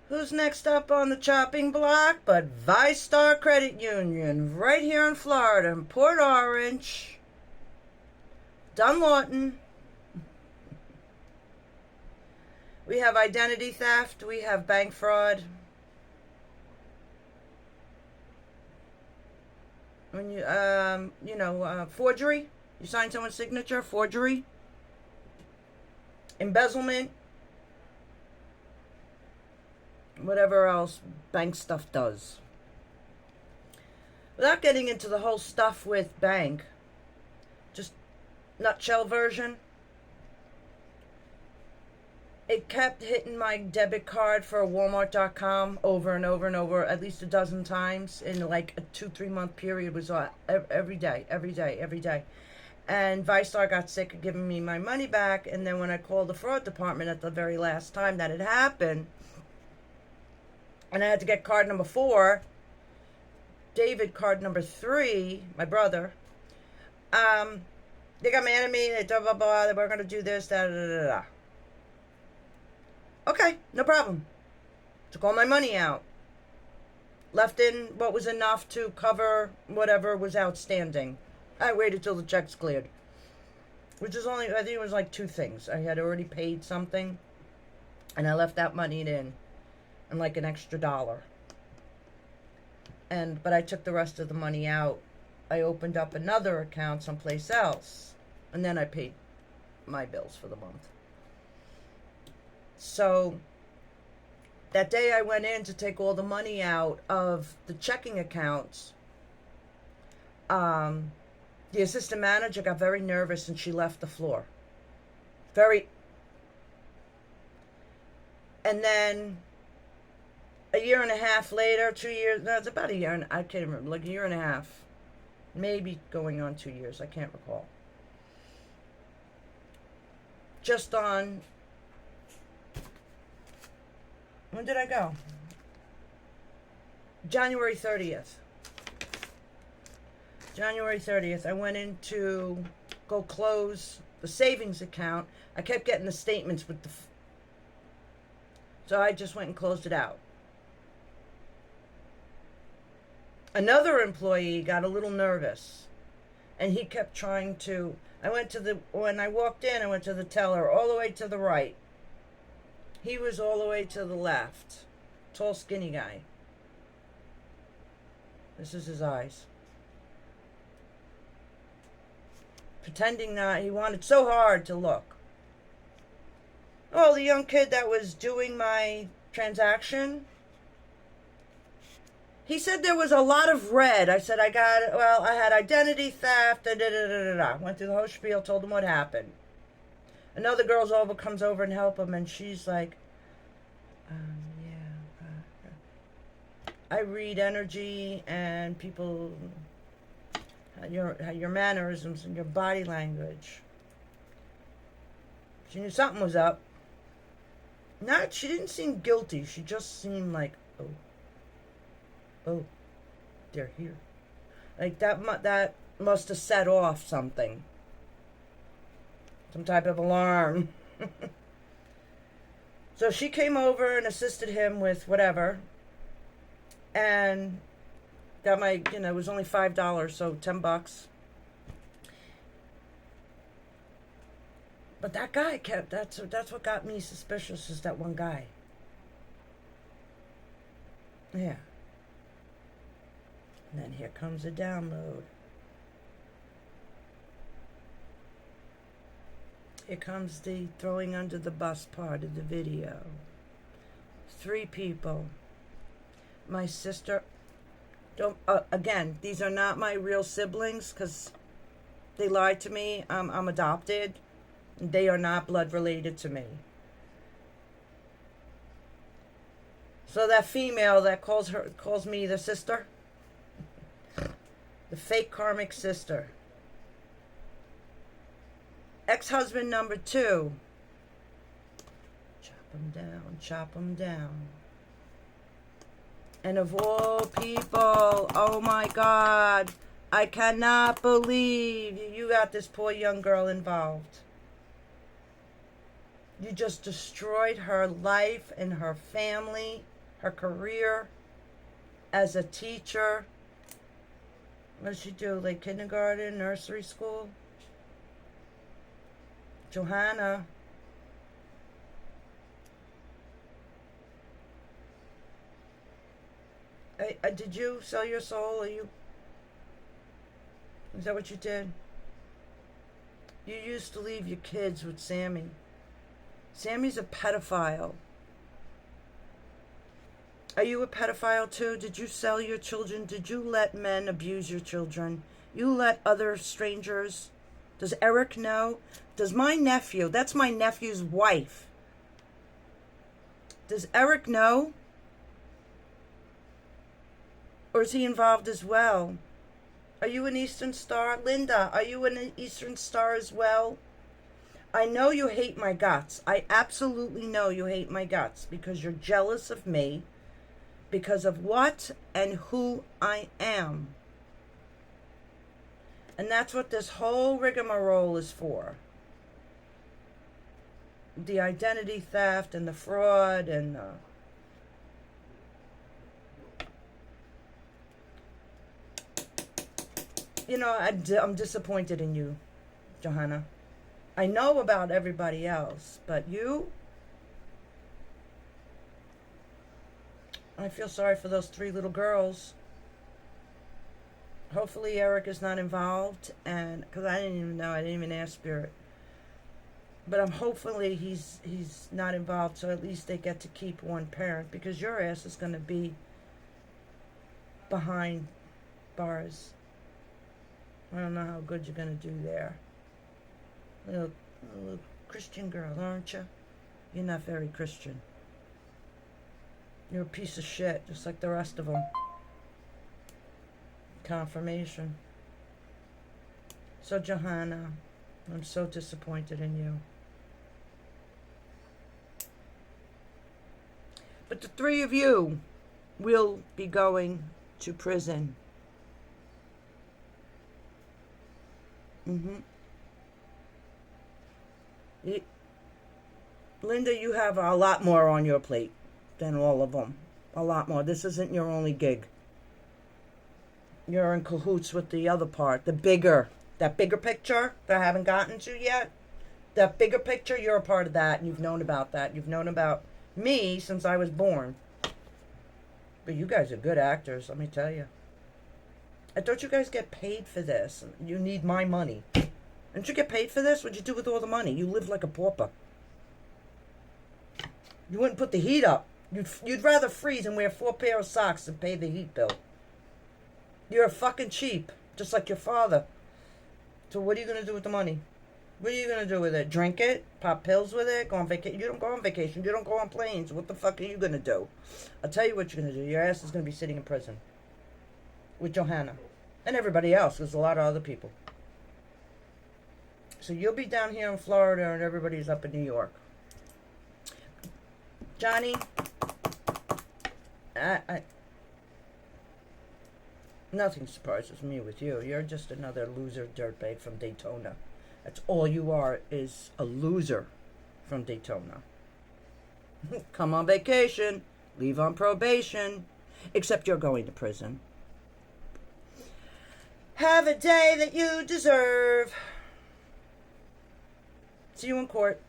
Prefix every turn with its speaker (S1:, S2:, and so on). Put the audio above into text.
S1: Who's next up on the chopping block but ViStar Credit Union, right here in Florida, in Port Orange, Dunlawton. We have identity theft. We have bank fraud. When forgery. You sign someone's signature, forgery, embezzlement, whatever else bank stuff does. Without getting into the whole stuff with bank, just nutshell version. It kept hitting my debit card for Walmart.com over and over and over, at least a dozen times in like a 2-3 month period. Was every day. And ViStar got sick of giving me my money back. And then when I called the fraud department at the very last time that it happened, and I had to get card number 4, David card number 3, my brother, they got mad at me. They blah, blah, blah. They were going to do this, da, da, da, da. Okay, no problem. Took all my money out. Left in what was enough to cover whatever was outstanding. I waited till the checks cleared. Which is only, I think it was like 2 things. I had already paid something, and I left that money in, and like an extra $1. But I took the rest of the money out. I opened up another account someplace else, and then I paid my bills for the month. So that day I went in to take all the money out of the checking accounts. The assistant manager got very nervous and she left the floor. And then a year and a half later, 2 years, no, it's about a year, and I can't remember, like a year and a half, maybe going on 2 years, I can't recall. Just on, when did I go? January 30th. January 30th, I went in to go close the savings account. I kept getting the statements with so I just went and closed it out. Another employee got a little nervous, and he kept trying to, when I walked in, I went to the teller all the way to the right. He was all the way to the left. Tall, skinny guy. This is his eyes. Pretending not, he wanted so hard to look. Oh, the young kid that was doing my transaction, he said there was a lot of red. I said, I had identity theft, da da da da da. Went through the whole spiel, told him what happened. Another girl comes over and help him, and she's like, I read energy and people, your mannerisms and your body language. She knew something was up. She didn't seem guilty. She just seemed like, oh, they're here. Like that must have set off something. Some type of alarm. So she came over and assisted him with whatever. And got my, it was only $5, so $10. But that guy that's what got me suspicious, is that one guy. Yeah. And then here comes a download. Here comes the throwing under the bus part of the video. 3 people. My sister. Again, these are not my real siblings, because they lied to me. I'm adopted. They are not blood related to me. So that female that calls me the sister, the fake karmic sister. Ex-husband number 2. Chop him down, chop him down. And of all people, oh my God, I cannot believe you got this poor young girl involved. You just destroyed her life and her family her career as a teacher. What did she do? Like kindergarten, nursery school? Johanna. Did you sell your soul? Is that what you did? You used to leave your kids with Sammy. Sammy's a pedophile. Are you a pedophile too? Did you sell your children? Did you let men abuse your children? You let other strangers? Does Eric know? Does my nephew, that's my nephew's wife. Does Eric know? Or is he involved as well? Are you an Eastern Star? Linda, are you an Eastern Star as well? I know you hate my guts. I absolutely know you hate my guts because you're jealous of me because of what and who I am. And that's what this whole rigmarole is for. The identity theft and the fraud and I'm disappointed in you, Johanna. I know about everybody else, but you, I feel sorry for those 3 little girls. Hopefully Eric is not involved, and because I didn't even know, I didn't even ask Spirit. But hopefully he's not involved, so at least they get to keep one parent, because your ass is going to be behind bars. I don't know how good you're going to do there. Little Christian girl, aren't you? You're not very Christian. You're a piece of shit, just like the rest of them. Confirmation. So, Johanna, I'm so disappointed in you. But the 3 of you will be going to prison. Linda, you have a lot more on your plate than all of them. A lot more. This isn't your only gig. You're in cahoots with the other part. That bigger picture that I haven't gotten to yet. That bigger picture, you're a part of that, and you've known about that. You've known about me since I was born. But you guys are good actors, let me tell you. I thought you guys get paid for this. You need my money. Didn't you get paid for this? What'd you do with all the money? You live like a pauper. You wouldn't put the heat up. You'd rather freeze and wear 4 pair of socks than pay the heat bill. You're fucking cheap, just like your father. So what are you going to do with the money? What are you going to do with it? Drink it? Pop pills with it? Go on vacation? You don't go on vacation. You don't go on planes. What the fuck are you going to do? I'll tell you what you're going to do. Your ass is going to be sitting in prison. With Johanna. And everybody else. There's a lot of other people. So you'll be down here in Florida and everybody's up in New York. Johnny, nothing surprises me with you. You're just another loser dirtbag from Daytona. That's all you are, is a loser from Daytona. Come on vacation, leave on probation, except you're going to prison. Have a day that you deserve. See you in court.